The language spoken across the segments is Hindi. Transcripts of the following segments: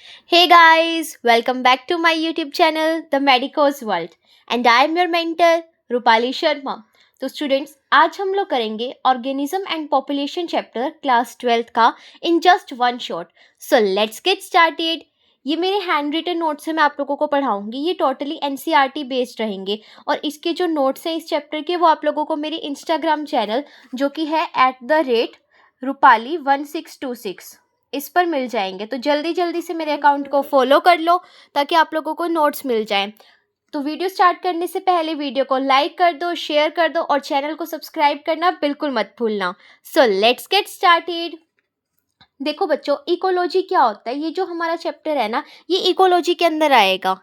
Hey guys, welcome back to my YouTube channel, The Medicos World, and I am your mentor, Rupali Sharma. तो स्टूडेंट्स, आज हम लोग करेंगे organism and population chapter class 12th का in just one shot. So let's get started. ये मेरे हैंड रिटन नोट्स हैं, मैं आप लोगों को पढ़ाऊंगी. ये टोटली एनसीईआरटी बेस्ड रहेंगे और इसके जो नोट्स हैं इस चैप्टर के वो आप लोगों को मेरे इंस्टाग्राम चैनल जो कि है @रूपाली1626 इस पर मिल जाएंगे. तो जल्दी जल्दी से मेरे अकाउंट को फॉलो कर लो ताकि आप लोगों को नोट्स मिल जाएं. तो वीडियो स्टार्ट करने से पहले वीडियो को लाइक कर दो, शेयर कर दो और चैनल को सब्सक्राइब करना बिल्कुल मत भूलना. So let's get started. देखो बच्चों, इकोलॉजी क्या होता है, ये जो हमारा चैप्टर है ना, ये इकोलॉजी के अंदर आएगा.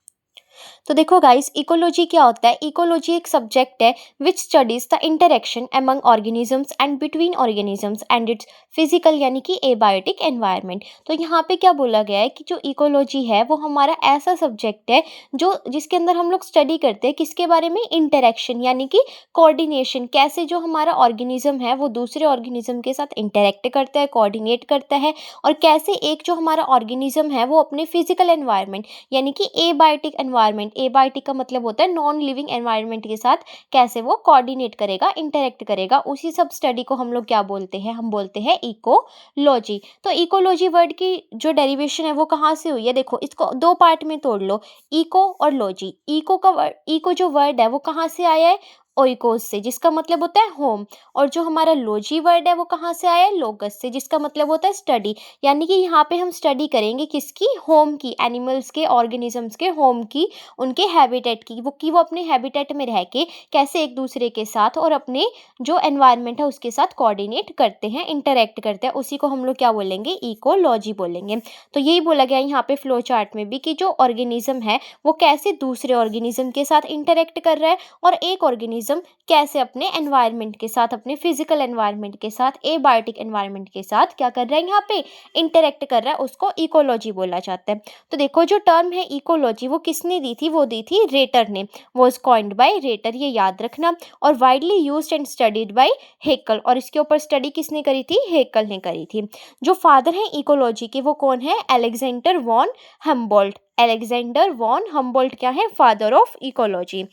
तो देखो गाइस, इकोलॉजी क्या होता है. इकोलॉजी एक सब्जेक्ट है which studies the interaction among organisms and between organisms and its physical यानी कि एबायोटिक एनवायरनमेंट. तो यहाँ पे क्या बोला गया है कि जो इकोलॉजी है वो हमारा ऐसा सब्जेक्ट है जो जिसके अंदर हम लोग स्टडी करते हैं किसके बारे में, इंटरेक्शन यानी कि कोऑर्डिनेशन, कैसे जो हमारा ऑर्गेनिज्म है वो दूसरे ऑर्गेनिज्म के साथ इंटरेक्ट करता है, कोऑर्डिनेट करता है, और कैसे एक जो हमारा ऑर्गेनिज्म है वो अपने फिजिकल एनवायरनमेंट यानी कि एबायोटिक एनवायरनमेंट, एबायोटिक का मतलब होता है नॉन लिविंग एनवायरनमेंट के साथ कैसे वो कोऑर्डिनेट करेगा, इंटरेक्ट करेगा. उसी सब स्टडी को हम लोग क्या बोलते हैं, हम बोलते हैं इकोलॉजी. तो इकोलॉजी वर्ड की जो डेरिवेशन है वो कहाँ से हुई है, देखो इसको दो पार्ट में तोड़ लो, इको और लॉजी. इको का वर्ड, इको जो वर्ड है वो कहाँ से आया है, ओइकोस से, जिसका मतलब होता है होम. और जो हमारा लॉजी वर्ड है वो कहाँ से आया है, लोगस से, जिसका मतलब होता है स्टडी. यानी कि यहाँ पे हम स्टडी करेंगे किसकी, होम की, एनिमल्स के, ऑर्गेनिजम्स के होम की, उनके हैबिटेट की, वो अपने हैबिटेट में रह के कैसे एक दूसरे के साथ और अपने जो एनवायरनमेंट है उसके साथ कोऑर्डिनेट करते हैं, इंटरेक्ट करते हैं. उसी को हम लोग क्या बोलेंगे, इकोलॉजी बोलेंगे. तो यही बोला गया यहाँ पे फ्लो चार्ट में भी कि जो ऑर्गेनिज्म है वो कैसे दूसरे ऑर्गेनिज्म के साथ इंटरेक्ट कर रहा है और एक ऑर्गेनिज्म कैसे अपने एनवायरनमेंट के साथ, अपने फिजिकल एनवायरनमेंट के साथ, एबायोटिक एनवायरनमेंट के साथ क्या कर रहा है, यहाँ पे इंटरेक्ट कर रहा है, उसको इकोलॉजी बोला जाता है. तो देखो जो टर्म है इकोलॉजी वो किसने दी थी, वो दी थी रेटर ने. वॉज कॉइन्ड बाय रेटर, ये याद रखना. और widely used and studied by Haeckel, और इसके ऊपर स्टडी किसने करी थी, हेकल ने करी थी. जो फादर है इकोलॉजी के वो कौन है, Alexander von Humboldt. Alexander von Humboldt क्या है, फादर ऑफ इकोलॉजी.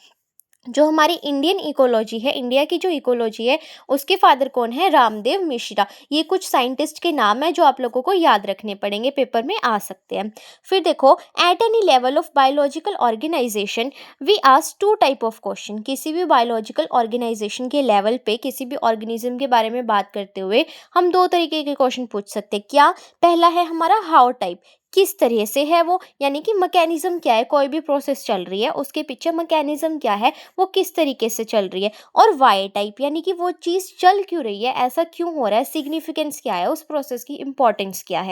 जो हमारी इंडियन इकोलॉजी है, इंडिया की जो इकोलॉजी है उसके फादर कौन है, रामदेव मिश्रा. ये कुछ साइंटिस्ट के नाम है जो आप लोगों को याद रखने पड़ेंगे, पेपर में आ सकते हैं. फिर देखो, at any level of biological organization we ask two type of question. किसी भी बायोलॉजिकल ऑर्गेनाइजेशन के लेवल पे किसी भी ऑर्गेनिज्म के बारे में बात करते हुए हम दो तरीके के क्वेश्चन पूछ सकते हैं. क्या, पहला है हमारा हाउ टाइप, किस तरह से है वो, यानी कि मैकेनिज्म क्या है, कोई भी प्रोसेस चल रही है उसके पीछे मैकेनिज्म क्या है, वो किस तरीके से चल रही है. और वाई टाइप, यानी कि वो चीज़ चल क्यों रही है, ऐसा क्यों हो रहा है, सिग्निफिकेंस क्या है, उस प्रोसेस की इंपॉर्टेंस क्या है.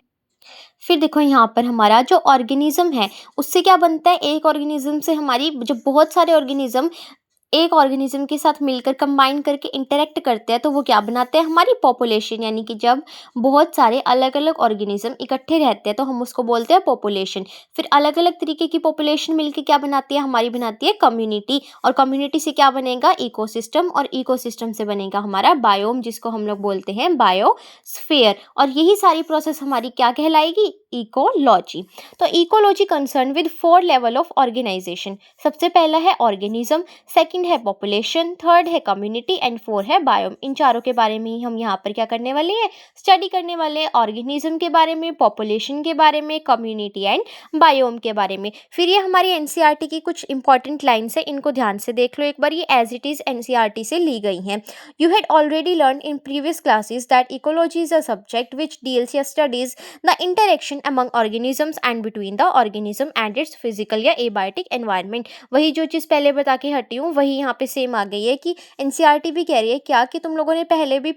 फिर देखो यहाँ पर हमारा जो ऑर्गेनिज्म है उससे क्या बनता है, एक ऑर्गेनिज्म से हमारी जो बहुत सारे ऑर्गेनिज्म एक ऑर्गेनिज्म के साथ मिलकर कंबाइन करके इंटरेक्ट करते हैं तो वो क्या बनाते हैं, हमारी पॉपुलेशन. यानी कि जब बहुत सारे अलग अलग ऑर्गेनिज्म इकट्ठे रहते हैं तो हम उसको बोलते हैं पॉपुलेशन. फिर अलग अलग तरीके की पॉपुलेशन मिलकर क्या बनाती है, हमारी बनाती है कम्युनिटी. और कम्युनिटी से क्या बनेगा, इकोसिस्टम. और इकोसिस्टम से बनेगा हमारा बायोम, जिसको हम लोग बोलते हैं बायोस्फीयर. और यही सारी प्रोसेस हमारी क्या कहलाएगी, इकोलॉजी. तो ecology concern with 4 level of organization. सबसे पहला है ऑर्गेनिज्म, सेकंड है पॉपुलेशन, थर्ड है कम्युनिटी एंड फोर है बायोम. इन चारों के बारे में ही हम यहाँ पर क्या करने वाले हैं, स्टडी करने वाले हैं. ऑर्गेनिज्म के बारे में, पॉपुलेशन के बारे में, कम्युनिटी एंड बायोम के बारे में. फिर ये हमारी एनसीईआरटी की कुछ इंपॉर्टेंट लाइन्स है, इनको ध्यान से देख लो एक बार. ये एज इट इज एनसीईआरटी से ली गई हैं. You had already learn in previous classes that ecology is a subject which deals या studies the interaction among organisms and between the organism and its physical या abiotic environment. वही जो चीज़ पहले बता के हटी हूँ वही यहाँ पे सेम आ गई है कि एनसीईआरटी भी कह रही है क्या, कि तुम लोगों ने पहले भी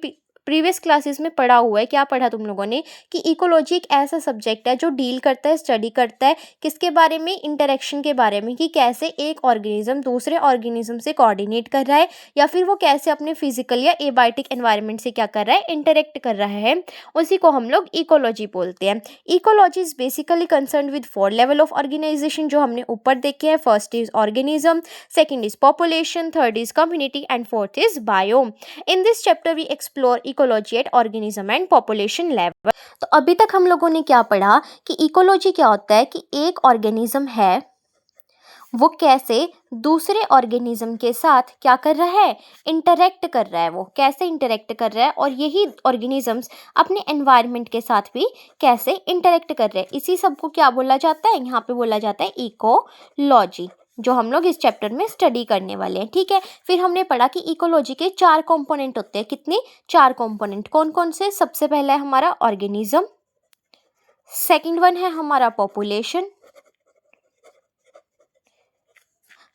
प्रीवियस क्लासेस में पढ़ा हुआ है. क्या पढ़ा तुम लोगों ने, कि इकोलॉजी एक ऐसा सब्जेक्ट है जो डील करता है, स्टडी करता है किसके बारे में, इंटरेक्शन के बारे में, कि कैसे एक ऑर्गेनिज्म दूसरे ऑर्गेनिज्म से कोऑर्डिनेट कर रहा है या फिर वो कैसे अपने फिजिकल या एबायोटिक एनवायरनमेंट से क्या कर रहा है, इंटरेक्ट कर रहा है. उसी को हम लोग इकोलॉजी बोलते हैं. Ecology is basically concern with 4 level of organization जो हमने ऊपर देखे हैं. First is organism, second is population, third is community and fourth is biome. In this chapter we explore ecology at organism and population level. तो अभी तक हम लोगों ने क्या पढ़ा कि इकोलॉजी क्या होता है, कि एक ऑर्गेनिज्म है वो कैसे दूसरे ऑर्गेनिज्म के साथ क्या कर रहा है, इंटरेक्ट कर रहा है, वो कैसे इंटरेक्ट कर रहा है, और यही ऑर्गेनिजम्स अपने एनवायरनमेंट के साथ भी कैसे इंटरेक्ट कर रहे हैं। इसी सब को क्या बोला जाता है, यहाँ पे बोला जाता है इकोलॉजी, जो हम लोग इस चैप्टर में स्टडी करने वाले हैं। ठीक है, फिर हमने पढ़ा कि इकोलॉजी के 4 कंपोनेंट होते हैं। कितने? 4 कंपोनेंट। कौन कौन से? सबसे पहला है हमारा ऑर्गेनिज्म, सेकंड वन है हमारा पॉपुलेशन,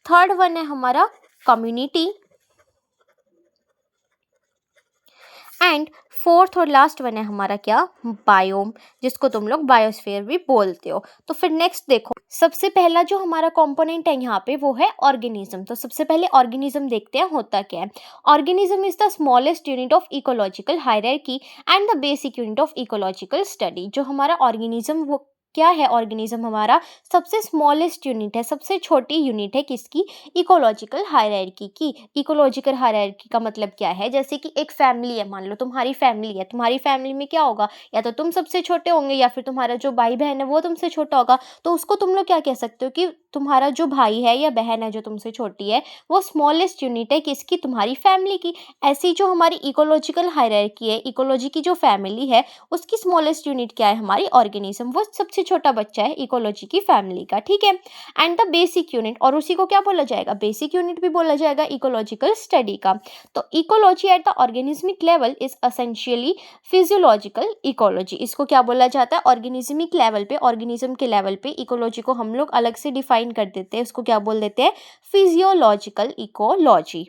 थर्ड वन है हमारा कम्युनिटी, एंड फोर्थ और लास्ट वन है हमारा क्या, बायोम, जिसको तुम लोग बायोस्फीयर भी बोलते हो। तो फिर नेक्स्ट देखो, सबसे पहला जो हमारा कंपोनेंट है यहाँ पे वो है ऑर्गेनिज्म। तो सबसे पहले ऑर्गेनिज्म देखते हैं होता क्या है। Organism is the smallest unit of ecological hierarchy and the basic unit of ecological study. जो हमारा ऑर्गेनिज्म वो क्या है, ऑर्गेनिज्म हमारा सबसे स्मॉलेस्ट यूनिट है, सबसे छोटी यूनिट है किसकी, इकोलॉजिकल हायरार्की की। इकोलॉजिकल हायरार्की का मतलब क्या है, जैसे कि एक फैमिली है, मान लो तुम्हारी फैमिली है, तुम्हारी फैमिली में क्या होगा, या तो तुम सबसे छोटे होंगे या फिर तुम्हारा जो भाई बहन है वो तुमसे छोटा होगा। तो उसको तुम लोग क्या कह सकते हो कि तुम्हारा जो भाई है या बहन है जो तुमसे छोटी है वो स्मॉलेस्ट यूनिट है किसकी, तुम्हारी फैमिली की। ऐसी जो हमारी इकोलॉजिकल हायरार्की है, इकोलॉजी की जो फैमिली है उसकी स्मॉलेस्ट यूनिट क्या है, हमारी ऑर्गेनिज्म, वो सबसे छोटा बच्चा है इकोलॉजी की फैमिली का। ठीक है, एंड द बेसिक यूनिट, और उसी को क्या बोला जाएगा, बेसिक यूनिट भी बोला जाएगा इकोलॉजिकल स्टडी का। तो ecology at the organismic level is essentially physiological ecology. इसको क्या बोला जाता है, ऑर्गेनिज्मिक लेवल पे, ऑर्गेनिज्म के लेवल पे इकोलॉजी को हम लोग अलग से डिफाइन कर देते हैं, उसको क्या बोल देते हैं, फिजियोलॉजिकल इकोलॉजी।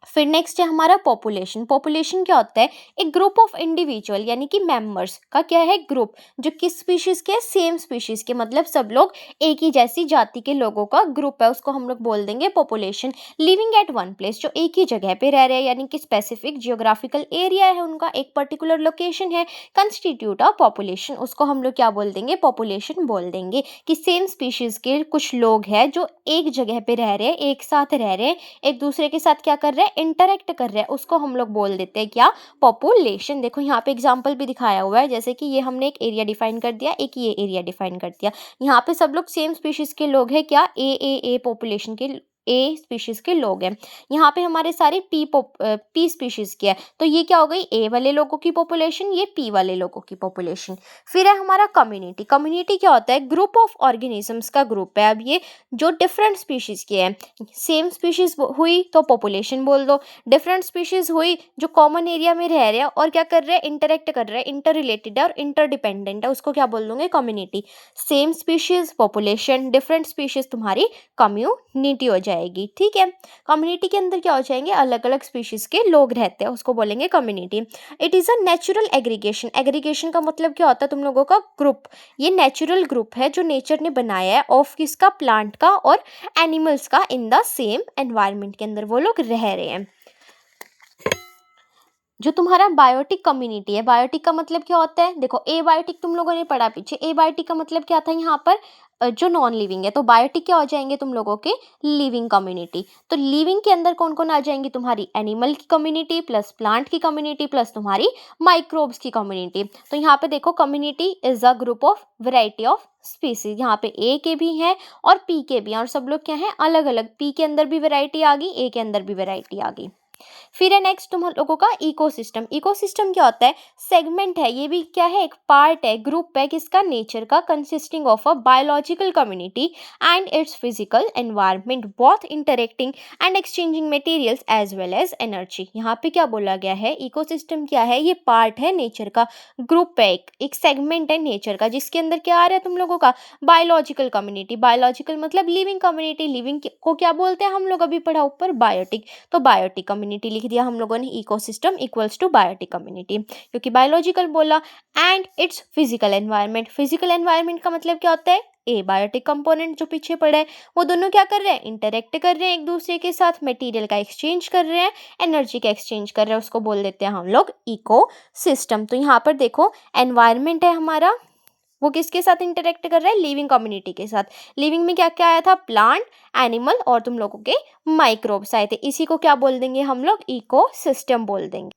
फिर नेक्स्ट है हमारा पॉपुलेशन। पॉपुलेशन क्या होता है, एक ग्रुप ऑफ इंडिविजुअल यानी कि मेंबर्स का क्या है, ग्रुप, जो किस स्पीशीज के, सेम स्पीशीज के, मतलब सब लोग एक ही जैसी जाति के लोगों का ग्रुप है, उसको हम लोग बोल देंगे population. Living at one place, जो एक ही जगह पे रह रहे हैं, यानी कि स्पेसिफिक जियोग्राफिकल एरिया है उनका, एक पर्टिकुलर लोकेशन है, कंस्टिट्यूट अ पॉपुलेशन, उसको हम लोग क्या बोल देंगे, पॉपुलेशन बोल देंगे। कि सेम स्पीशीज के कुछ लोग हैं जो एक जगह पे रह रहे हैं, एक साथ रह रहे हैं, एक दूसरे के साथ क्या कर रहे हैं, इंटरेक्ट कर रहे हैं, उसको हम लोग बोल देते हैं क्या, पॉपुलेशन। देखो यहाँ पे एग्जांपल भी दिखाया हुआ है, जैसे कि ये हमने एक एरिया डिफाइन कर दिया, एक ये एरिया डिफाइन कर दिया। यहाँ पे सब लोग सेम स्पीशीज के लोग हैं, क्या, ए पॉपुलेशन के, ए स्पीशीज के लोग हैं। यहाँ पे हमारे सारे पी स्पीशीज के है, तो ये क्या हो गई, ए वाले लोगों की पॉपुलेशन, ये पी वाले लोगों की पॉपुलेशन। फिर है हमारा कम्युनिटी। कम्युनिटी क्या होता है, ग्रुप ऑफ ऑर्गेनिजम्स का ग्रुप है। अब ये जो डिफरेंट स्पीशीज के हैं, सेम स्पीशीज हुई तो पॉपुलेशन बोल दो, डिफरेंट स्पीशीज हुई जो कॉमन एरिया में रह रहे हैं और क्या कर रहे हैं, इंटरेक्ट कर रहे हैं, इंटर रिलेटेड है और इंटरडिपेंडेंट है, उसको क्या बोल दूंगे, community. Same species population, different species तुम्हारी कम्युनिटी हो जाएगी। ठीक है, कम्युनिटी के अंदर क्या हो जाएंगे, अलग अलग स्पीशीज के लोग रहते हैं, उसको बोलेंगे community. It is a natural aggregation. Aggregation का मतलब क्या होता है तुम लोगों का, ग्रुप। ये नेचुरल ग्रुप है जो नेचर ने बनाया है, ऑफ किसका, प्लांट का और एनिमल्स का, इन द सेम एनवायरनमेंट के अंदर वो लोग रह रहे हैं। जो तुम्हारा बायोटिक कम्युनिटी है, बायोटिक का मतलब क्या होता है, देखो एबायोटिक तुम लोगों ने पढ़ा पीछे, एबायोटिक का मतलब क्या था यहाँ पर, जो नॉन लिविंग है, तो बायोटिक क्या हो जाएंगे तुम लोगों के, लिविंग कम्युनिटी। तो लिविंग के अंदर कौन कौन आ जाएंगी, तुम्हारी एनिमल की कम्युनिटी प्लस प्लांट की कम्युनिटी प्लस तुम्हारी माइक्रोब्स की कम्युनिटी। तो यहाँ पे देखो community is a group of variety of species, यहाँ पे ए के भी हैं और पी के भी हैं, और सब लोग क्या हैं, अलग अलग, पी के अंदर भी वेराइटी आ गई, ए के अंदर भी वेराइटी आ गई। फिर है नेक्स्ट तुम लोगों का इकोसिस्टम। इकोसिस्टम क्या होता है, सेगमेंट है, ये भी क्या है, एक पार्ट है, ग्रुप है किसका, नेचर का, consisting of a biological community and its physical environment both interacting and exchanging materials as well as energy. यहाँ पे क्या बोला गया है, इकोसिस्टम क्या है, ये पार्ट है नेचर का, ग्रुप है, एक सेगमेंट है नेचर का, जिसके अंदर क्या आ रहा है तुम लोगों का, बायोलॉजिकल कम्युनिटी। बायोलॉजिकल मतलब लिविंग कम्युनिटी, लिविंग को क्या बोलते हैं हम लोग अभी पढ़ा ऊपर, बायोटिक। तो बायोटिक कम्युनिटी लिख दिया हम लोगों ने, ecosystem equals to biotic community, क्योंकि बायोलॉजिकल बोला। And its physical environment. Physical environment का मतलब क्या होता है, ए बायोटिक कंपोनेंट जो पीछे पड़ा है, वो दोनों क्या कर रहे हैं, इंटरेक्ट कर रहे हैं एक दूसरे के साथ, मटेरियल का एक्सचेंज कर रहे हैं, एनर्जी का एक्सचेंज कर रहे हैं, उसको बोल देते हैं हम लोग इकोसिस्टम। तो यहाँ पर देखो एनवायरनमेंट है हमारा, वो किसके साथ इंटरेक्ट कर रहा है, लिविंग कम्युनिटी के साथ। लिविंग में क्या क्या आया था, प्लांट, एनिमल और तुम लोगों के माइक्रोब्स आए थे, इसी को क्या बोल देंगे हम लोग, इकोसिस्टम बोल देंगे।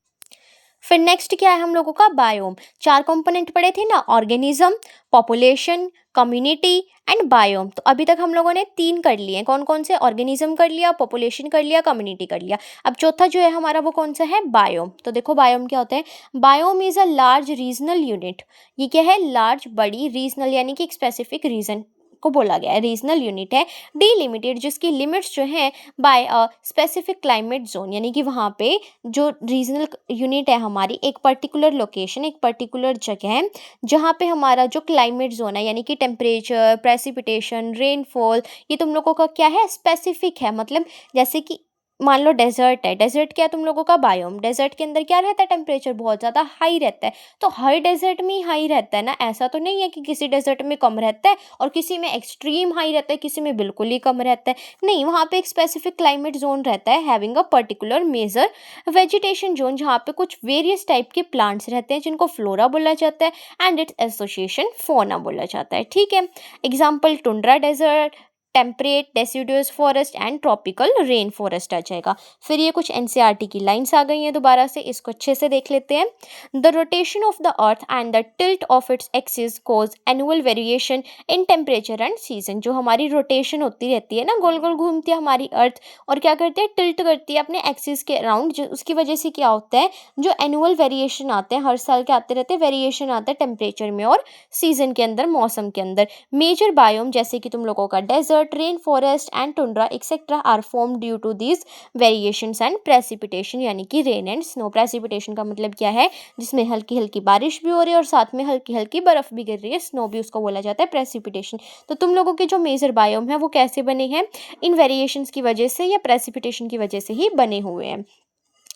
फिर नेक्स्ट क्या है हम लोगों का, बायोम। 4 कंपोनेंट पढ़े थे ना, organism, population, community and biome. तो अभी तक हम लोगों ने 3 कर लिए हैं। कौन कौन से, ऑर्गेनिज्म कर लिया, पॉपुलेशन कर लिया, कम्युनिटी कर लिया। अब चौथा जो है हमारा वो कौन सा है, बायोम। तो देखो बायोम क्या होता है, biome is a large regional unit. ये क्या है, लार्ज, बड़ी, रीजनल यानी कि एक स्पेसिफिक रीजन को बोला गया है, रीजनल यूनिट है, डीलिमिटेड जिसकी लिमिट्स जो है by a specific climate zone, यानी कि वहाँ पे जो रीजनल यूनिट है हमारी, एक पर्टिकुलर लोकेशन, एक पर्टिकुलर जगह है जहाँ पे हमारा जो क्लाइमेट जोन है, यानी कि टेम्परेचर, प्रेसिपिटेशन, रेनफॉल, ये तुम लोगों का क्या है, स्पेसिफिक है। मतलब जैसे कि मान लो डेजर्ट है, डेजर्ट क्या है तुम लोगों का, बायोम। डेजर्ट के अंदर क्या रहता है, टेम्परेचर बहुत ज़्यादा हाई रहता है। तो हर डेजर्ट में ही हाई रहता है ना, ऐसा तो नहीं है कि किसी डेजर्ट में कम रहता है और किसी में एक्सट्रीम हाई रहता है, किसी में बिल्कुल ही कम रहता है। नहीं, वहाँ पे एक स्पेसिफिक क्लाइमेट जोन रहता है, having a particular major vegetation zone, जहाँ पे कुछ वेरियस टाइप के प्लांट्स रहते हैं जिनको फ्लोरा बोला जाता है एंड इट्स एसोसिएशन फोना बोला जाता है। ठीक है, example tundra desert, temperate deciduous forest and tropical rain forest आ जाएगा। फिर ये कुछ एनसीईआरटी की लाइन्स आ गई हैं दोबारा से, इसको अच्छे से देख लेते हैं। The rotation of the earth and the tilt of its axis cause annual variation in temperature and season. जो हमारी रोटेशन होती रहती है ना, गोल गोल घूमती है हमारी अर्थ और क्या करती है, टिल्ट करती है अपने एक्सिस के अराउंड, जो उसकी वजह से क्या होता है, जो एनुअल वेरिएशन आते हैं, हर साल के आते रहते हैं, वेरिएशन आता है टेम्परेचर में और सीजन के अंदर, मौसम के अंदर। मेजर बायोम जैसे कि तुम लोगों का desert, rain forest and tundra etcetera are form due to these variations and precipitation, यानी कि रेन एंड स्नो। प्रेसिपिटेशन का मतलब क्या है, जिसमें हल्की हल्की बारिश भी हो रही है और साथ में हल्की हल्की बर्फ भी गिर रही है, स्नो भी उसको बोला जाता है प्रेसिपिटेशन। तो तुम लोगों के जो मेजर बायोम है वो कैसे बने हैं, इन वेरिएशंस की वजह से या प्रेसिपिटेशन की वजह से ही बने हुए हैं।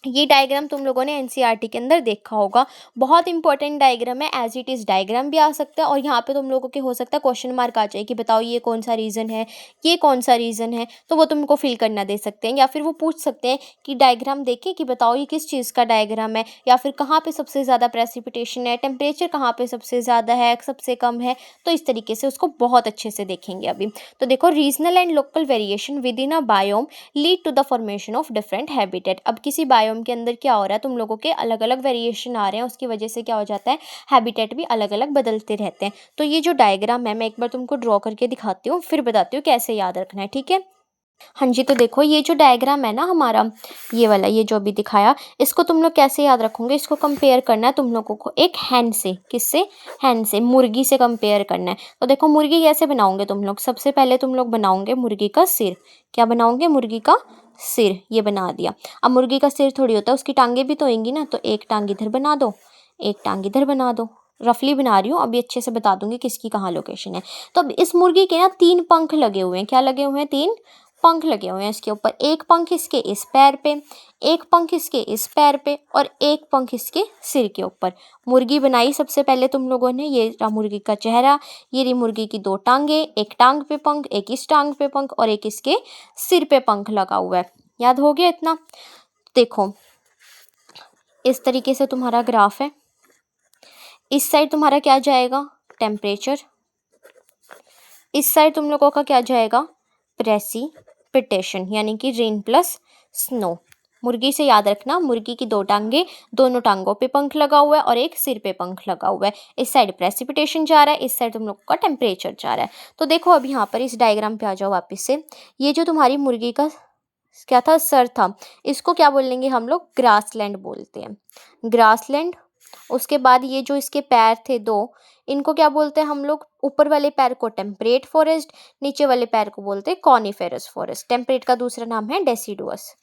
ये डायग्राम तुम लोगों ने एनसीईआरटी के अंदर देखा होगा, बहुत इंपॉर्टेंट डायग्राम है, एज इट इज़ डायग्राम भी आ सकता है और यहाँ पे तुम लोगों के हो सकता है क्वेश्चन मार्क आ जाए कि बताओ ये कौन सा रीज़न है, ये कौन सा रीज़न है। तो वो तुमको फिल करना दे सकते हैं या फिर वो पूछ सकते हैं कि डायग्राम देखे कि बताओ ये किस चीज़ का डायग्राम है, या फिर कहाँ पे सबसे ज़्यादा प्रेसिपिटेशन है, टेम्परेचर कहाँ पे सबसे ज़्यादा है, सबसे कम है। तो इस तरीके से उसको बहुत अच्छे से देखेंगे अभी। तो देखो, regional and local variation within a biome lead to the formation of different habitat. अब किसी बायोम के अंदर क्या हो रहा है, तुम लोगों के अलग अलग वेरिएशन आ रहे हैं, उसकी वजह से क्या हो जाता है, हैबिटेट भी अलग अलग बदलते रहते हैं। तो ये जो डायग्राम है मैं एक बार तुमको ड्रॉ करके दिखाती हूँ, फिर बताती हूँ कैसे याद रखना है। ठीक है, हाँ जी। तो देखो ये जो डायग्राम है ना हमारा, ये वाला, ये जो अभी दिखाया, इसको तुम लोग कैसे याद रखोगे, इसको कंपेयर करना है तुम लोगों को एक हैन से। किससे, हैन से, मुर्गी से कंपेयर करना है। तो देखो मुर्गी कैसे बनाओगे तुम लोग, सबसे पहले तुम लोग बनाओगे मुर्गी का सिर। क्या बनाओगे, मुर्गी का सिर, ये बना दिया। अब मुर्गी का सिर थोड़ी होता है, उसकी टांगे भी तो होंगी ना, तो एक टांग इधर बना दो, एक टांग इधर बना दो। रफली बना रही हूँ, अभी अच्छे से बता दूंगी किसकी कहाँ लोकेशन है। तो अब इस मुर्गी के ना 3 पंख लगे हुए हैं। क्या लगे हुए हैं, 3 पंख लगे हुए हैं इसके ऊपर। एक पंख इसके इस पैर पे, एक पंख इसके इस पैर पे और एक पंख इसके सिर के ऊपर। मुर्गी बनाई सबसे पहले तुम लोगों ने, ये रहा मुर्गी का चेहरा, ये रही मुर्गी की 2 टांगे, एक टांग पे पंख, एक इस टांग पे पंख और एक इसके सिर पे पंख लगा हुआ है। याद हो गया इतना। देखो इस तरीके से तुम्हारा ग्राफ है। इस साइड तुम्हारा क्या जाएगा, टेम्परेचर। इस साइड तुम लोगों का क्या जाएगा, प्रेसिपिटेशन, यानी कि रेन प्लस स्नो। मुर्गी से याद रखना, मुर्गी की 2 टांगे, दोनों टांगों पे पंख लगा हुआ है और एक सिर पे पंख लगा हुआ है। इस साइड प्रेसिपिटेशन जा रहा है, इस साइड तुम लोगों का टेम्परेचर जा रहा है। तो देखो अब यहाँ पर इस डायग्राम पे आ जाओ वापस से। ये जो तुम्हारी मुर्गी का क्या था, सर था, इसको क्या बोलेंगे हम लोग, ग्रासलैंड बोलते हैं, ग्रासलैंड। उसके बाद ये जो इसके पैर थे 2, इनको क्या बोलते हैं हम लोग, ऊपर वाले पैर को टेम्परेट फॉरेस्ट, नीचे वाले पैर को बोलते हैं कॉनिफेरस फॉरेस्ट। टेम्परेट का दूसरा नाम है डेसिडुअस।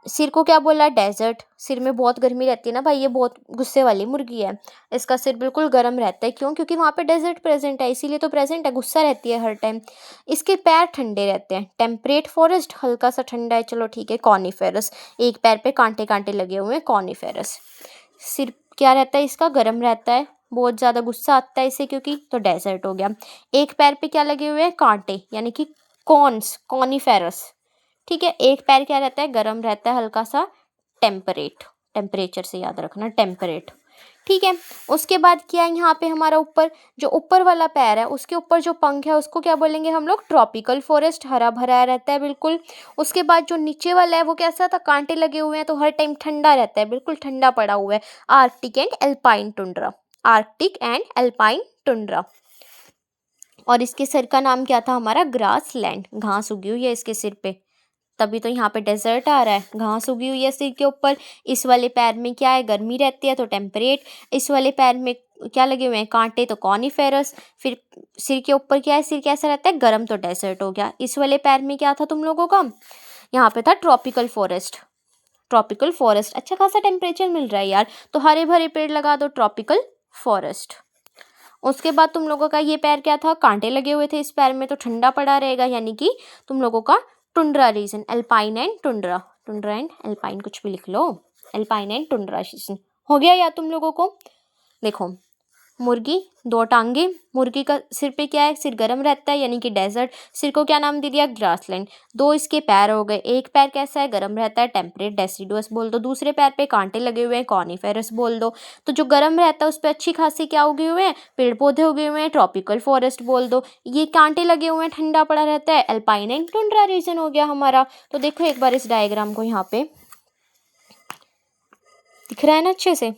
सिर को क्या बोला, डेजर्ट। सिर में बहुत गर्मी रहती है ना भाई, ये बहुत गुस्से वाली मुर्गी है, इसका सिर बिल्कुल गर्म रहता है। क्यों, क्योंकि वहाँ पे डेजर्ट प्रेजेंट है, इसीलिए तो प्रेजेंट है, गुस्सा रहती है हर टाइम। इसके पैर ठंडे रहते हैं, टेम्परेट फॉरेस्ट, हल्का सा ठंडा है, चलो ठीक है। कॉनिफेरस, एक पैर पे कांटे कांटे लगे हुए हैं, कॉनिफेरस। सिर क्या रहता है इसका, गर्म रहता है, बहुत ज़्यादा गुस्सा आता है इसे, क्योंकि, तो डेजर्ट हो गया। एक पैर पे क्या लगे हुए हैं, कांटे, यानी कि कॉन्स, कॉनिफेरस। ठीक है, एक पैर क्या रहता है, गर्म रहता है हल्का सा, टेम्परेट, टेम्परेचर से याद रखना, टेम्परेट। ठीक है। उसके बाद क्या है यहाँ पे हमारा ऊपर जो ऊपर वाला पैर है उसके ऊपर जो पंख है उसको क्या बोलेंगे हम लोग, ट्रॉपिकल फॉरेस्ट, हरा भरा रहता है बिल्कुल। उसके बाद जो नीचे वाला है वो कैसा था, कांटे लगे हुए हैं तो हर टाइम ठंडा रहता है, बिल्कुल ठंडा पड़ा हुआ है, Arctic and alpine tundra, Arctic and alpine tundra. और इसके सिर का नाम क्या था हमारा, ग्रास लैंड, घास उगी हुई है इसके सिर पे, तभी तो यहाँ पे डेजर्ट आ रहा है, घास उगी हुई है सिर के ऊपर। इस वाले पैर में क्या है, गर्मी रहती है तो टेम्परेट, इस वाले पैर में क्या लगे हुए हैं, कांटे, तो कॉनिफेरस। फिर सिर के ऊपर क्या है, सिर कैसा रहता है, गर्म, तो डेजर्ट हो गया। इस वाले पैर में क्या था तुम लोगों का, यहाँ पे था ट्रॉपिकल फॉरेस्ट, ट्रॉपिकल फॉरेस्ट, अच्छा खासा टेम्परेचर मिल रहा है यार, तो हरे भरे पेड़ लगा दो, ट्रॉपिकल फॉरेस्ट। उसके बाद तुम लोगों का ये पैर क्या था, कांटे लगे हुए थे इस पैर में तो ठंडा पड़ा रहेगा, यानी कि तुम लोगों का tundra region, alpine and tundra, tundra and alpine कुछ भी लिख लो, एल्पाइन एंड टुंड्रा रीजन हो गया यार तुम लोगों को। देखो मुर्गी, दो टांगे, मुर्गी का सिर पे क्या है, सिर गर्म रहता है यानी कि डेजर्ट, सिर को क्या नाम दे दिया, ग्रासलैंड। दो इसके पैर हो गए, एक पैर कैसा है, गर्म रहता है, टेम्परेट, डेसिडुअस बोल दो, दूसरे पैर पे कांटे लगे हुए हैं, कॉनिफेरस बोल दो। तो जो गर्म रहता है उस पर अच्छी खासी क्या उगे हुए हैं, पेड़ पौधे उगे हुए हैं, ट्रॉपिकल फॉरेस्ट बोल दो। ये कांटे लगे हुए हैं, ठंडा पड़ा रहता है, अल्पाइन एंड टुंड्रा रीजन हो गया हमारा। तो देखो एक बार इस डायग्राम को, यहाँ पे दिख रहा है ना अच्छे से,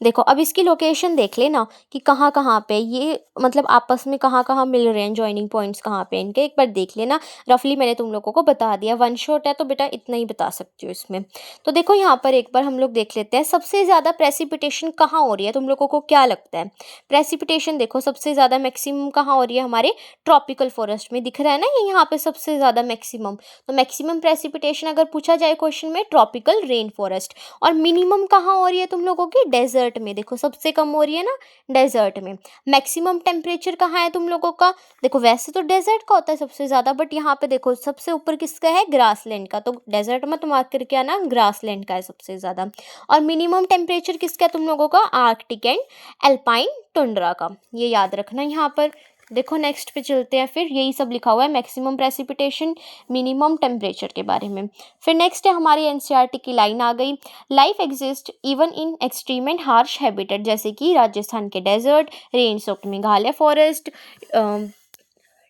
देखो अब इसकी लोकेशन देख लेना कि कहाँ कहाँ पे ये मतलब आपस में कहाँ कहाँ मिल रहे हैं, जॉइनिंग पॉइंट्स कहाँ पे इनके, एक बार देख लेना। रफली मैंने तुम लोगों को बता दिया, वन शॉट है तो बेटा इतना ही बता सकती हूँ इसमें। तो देखो यहाँ पर एक बार हम लोग देख लेते हैं सबसे ज़्यादा प्रेसिपिटेशन कहाँ हो रही है, तुम लोगों को क्या लगता है। प्रेसिपिटेशन देखो सबसे ज़्यादा मैक्सिमम कहाँ हो रही है, हमारे ट्रॉपिकल फॉरेस्ट में, दिख रहा है ना ये यहाँ पे सबसे ज़्यादा मैक्सिमम। तो मैक्सिमम प्रेसिपिटेशन अगर पूछा जाए क्वेश्चन में, ट्रॉपिकल रेन फॉरेस्ट। और मिनिमम कहाँ हो रही है तुम लोगों की, डेजर्ट में, देखो सबसे कम हो रही है ना डेजर्ट में। मैक्सिमम टेम्परेचर कहाँ है तुम लोगों का, देखो वैसे तो डेजर्ट का होता है सबसे ज़्यादा, बट यहाँ पे देखो सबसे ऊपर किसका है, ग्रासलैंड का, तो डेजर्ट में तुम आकर क्या ना, ग्रासलैंड का है सबसे ज़्यादा। और मिनिमम टेम्परेचर किसका है तुम लोगों का, आर्कटिक एंड एल्पाइन टुंड्रा का, ये याद रखना यहाँ पर। देखो नेक्स्ट पे चलते हैं, फिर यही सब लिखा हुआ है मैक्सिमम प्रेसिपिटेशन, मिनिमम टेम्परेचर के बारे में। फिर नेक्स्ट है हमारी एनसीईआरटी की लाइन आ गई, life exist even in extreme and harsh habitat, जैसे कि राजस्थान के desert, rain soaked Meghalaya forest,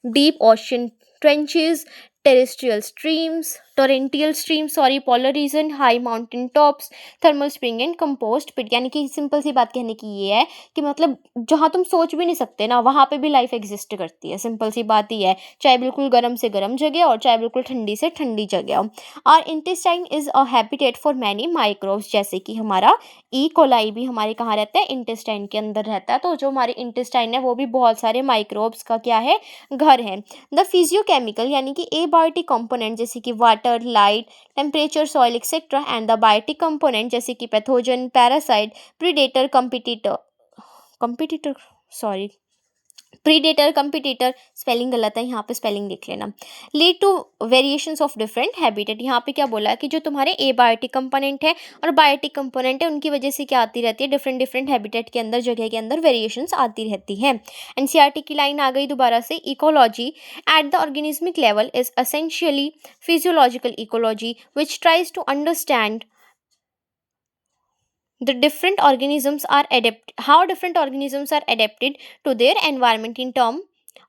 deep ocean trenches, terrestrial streams, torrential stream sorry, polar region, high mountain tops, thermal spring and compost pit. यानी कि सिंपल सी बात कहने की ये है कि मतलब जहाँ तुम सोच भी नहीं सकते ना वहाँ पे भी लाइफ एग्जिस्ट करती है, सिंपल सी बात ही है, चाहे बिल्कुल गर्म से गर्म जगह और चाहे बिल्कुल ठंडी से ठंडी जगह हो। और intestine is a habitat for many microbes, जैसे कि हमारा ई कोलाई भी हमारे कहाँ रहता है, इंटेस्टाइन के अंदर रहता है। तो जो हमारे इंटेस्टाइन है वो भी बहुत सारे माइक्रोब्स का क्या है, घर है। द फिजियोकेमिकल यानी कि एबायोटिक कंपोनेंट जैसे कि water, light, temperature, soil etcetera, and the biotic component जैसे कि pathogen, parasite, predator, competitor sorry predator, competitor, spelling गलत है यहाँ पे, स्पेलिंग देख लेना। Lead to variations of different habitat, यहाँ पे क्या बोला है कि जो तुम्हारे एबायोटिक कंपोनेंट है और बायोटिक कंपोनेंट है उनकी वजह से क्या आती रहती है, डिफरेंट डिफरेंट हैबिटेट के अंदर, जगह के अंदर वेरिएशंस आती रहती है। एनसीईआरटी की लाइन आ गई दोबारा से, ecology at the organismic level is essentially physiological ecology which tries to understand the different organisms are how different organisms are adapted to their environment in term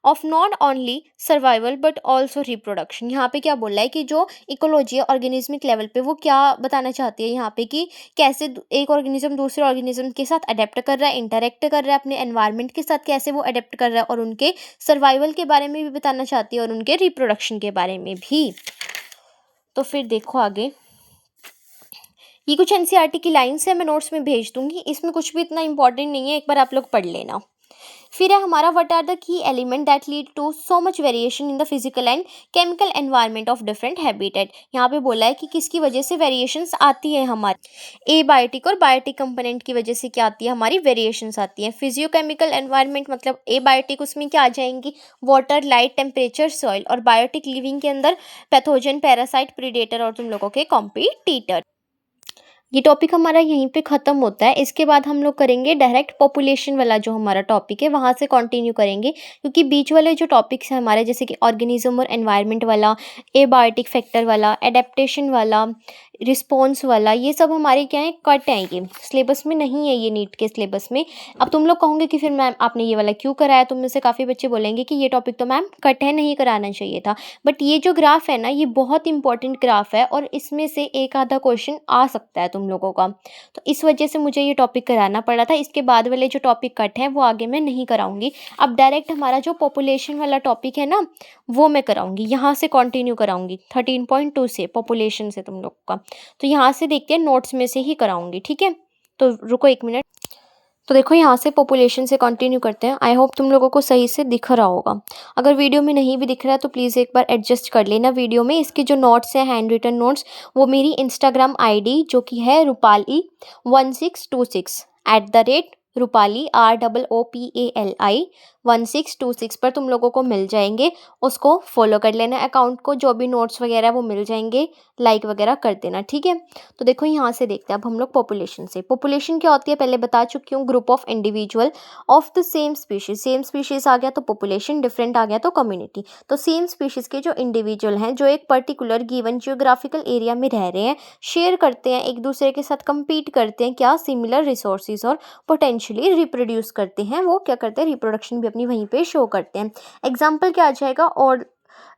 of not only survival but also reproduction। यहाँ पे क्या बोल रहा है कि जो इकोलॉजी है ऑर्गेनिज्मिक लेवल पे वो क्या बताना चाहती है यहाँ पे कि कैसे एक ऑर्गेनिज्म दूसरे ऑर्गेनिज्म के साथ अडेप्ट कर रहा है, इंटरेक्ट कर रहा है अपने एनवायरनमेंट के साथ, कैसे वो अडेप्ट कर रहा है, और उनके सर्वाइवल के बारे में भी बताना चाहती है और उनके रिप्रोडक्शन के बारे में भी। तो फिर देखो आगे, ये कुछ एनसीईआरटी की लाइन्स है, मैं नोट्स में भेज दूंगी, इसमें कुछ भी इतना इंपॉर्टेंट नहीं है, एक बार आप लोग पढ़ लेना। फिर है हमारा what are the key element that lead to so much variation in the physical and chemical environment of different habitat. यहाँ पे बोला है कि किसकी वजह से वेरिएशंस आती है, हमारी एबायोटिक और बायोटिक कंपोनेंट की वजह से क्या आती है, हमारी वेरिएशंस आती है। फिजियोकेमिकल एनवायरनमेंट मतलब एबायोटिक, उसमें क्या आ जाएंगी, वाटर, लाइट, टेम्परेचर, सॉइल, और बायोटिक लिविंग के अंदर पैथोजन, पैरासाइट, प्रीडेटर और तुम लोगों के कॉम्पिटिटर। ये टॉपिक हमारा यहीं पे ख़त्म होता है। इसके बाद हम लोग करेंगे डायरेक्ट पॉपुलेशन वाला जो हमारा टॉपिक है वहाँ से कंटिन्यू करेंगे, क्योंकि बीच वाले जो टॉपिक्स हैं हमारे जैसे कि ऑर्गेनिज्म और एनवायरनमेंट वाला, एबायोटिक फैक्टर वाला, एडेप्टेशन वाला, रिस्पॉन्स वाला, ये सब हमारे क्या है, कट हैं, ये सिलेबस में नहीं है, ये नीट के सिलेबस में। अब तुम लोग कहोगे कि फिर मैम आपने ये वाला क्यों कराया, तुम में से काफ़ी बच्चे बोलेंगे कि ये टॉपिक तो मैम कट है, नहीं कराना चाहिए था। बट ये जो ग्राफ है ना, ये बहुत इंपॉर्टेंट ग्राफ है और इसमें से एक आधा क्वेश्चन आ सकता है तुम लोगों का, तो इस वजह से मुझे ये टॉपिक कराना पड़ा था। इसके बाद वाले जो टॉपिक कट हैं वो आगे मैं नहीं कराऊंगी। अब डायरेक्ट हमारा जो पॉपुलेशन वाला टॉपिक है ना, वो मैं कराऊंगी, यहाँ से कंटिन्यू कराऊंगी 13.2 से, पॉपुलेशन से तुम लोग का। तो यहाँ से देखते हैं, नोट्स में से ही कराऊंगी, ठीक है। तो रुको 1 मिनट। तो देखो यहाँ से पॉपुलेशन से कंटिन्यू करते हैं। आई होप तुम लोगों को सही से दिख रहा होगा। अगर वीडियो में नहीं भी दिख रहा है तो प्लीज़ एक बार एडजस्ट कर लेना वीडियो में। इसके जो नोट्स हैं, हैंड रिटन नोट्स, वो मेरी इंस्टाग्राम आईडी जो कि है रूपाली1626 @रूपाली ROOPALI 1626 पर तुम लोगों को मिल जाएंगे। उसको फॉलो कर लेना अकाउंट को, जो भी नोट्स वगैरह वो मिल जाएंगे, लाइक वगैरह कर देना, ठीक है। तो देखो यहाँ से देखते हैं अब हम लोग पॉपुलेशन से। पॉपुलेशन क्या होती है पहले बता चुकी हूँ, group of individual of the same species. Same species आ गया तो पॉपुलेशन, डिफरेंट आ गया तो कम्युनिटी। तो सेम स्पीशीज के जो इंडिविजुअल हैं, जो एक पर्टिकुलर गिवन जियोग्राफिकल एरिया में रह रहे हैं, शेयर करते हैं, एक दूसरे के साथ compete करते हैं, क्या सिमिलर रिसोर्सेज, और पोटेंशियली रिप्रोड्यूस करते हैं। वो क्या करते हैं, रिप्रोडक्शन भी अपनी वहीं पे शो करते हैं। एग्जाम्पल क्या आ जाएगा, और